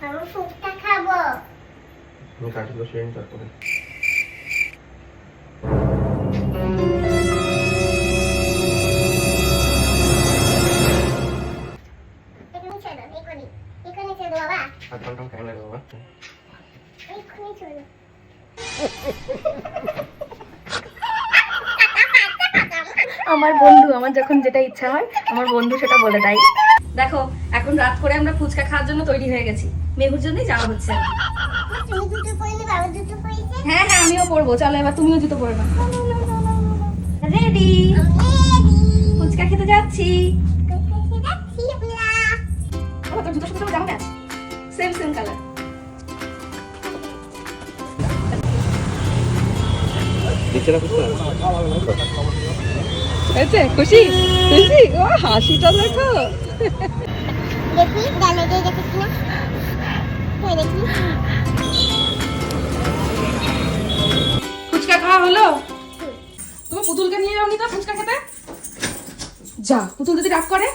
আমি ফুচকা খাবো। আমি কাঠিগুলো সেরে নিই তারপরে। এখানে চলো, এখানে চলো বাবা। আধ ঘন্টা টাইম লাগবে বাবা। এখানে চলো। আমার বন্ধু, আমার যখন যেটা ইচ্ছা হয় আমার বন্ধু সেটা বলে দেয়। দেখো এখন রাত করে আমরা ফুচকা খাওয়ার জন্য তৈরি হয়ে গেছি, মেহুর জন্যই যাওয়া হচ্ছে। তুমি দুটো পরে বাবা দুটো পরেছে। হ্যাঁ হ্যাঁ আমিও পরবো, চলো এবার তুমিও জুতো পরবে। রেডি, ফুচকা খেতে যাচ্ছি। ও তোর জুতোর সাথে জামা ম্যাচ, সেম সেম কালার। নিচে রাখো তো। হয়েছে? খুশি খুশি? ও হাসিটা দেখো। দেখি ডালে দিয়ে দেখেছি না, হ্যাঁ দেখি। ফুচকা খাওয়া হলো? তুমি পুতুলকে নিয়ে যাওনি তো ফুচকা খেতে? যা, পুতুল যদি রাগ করে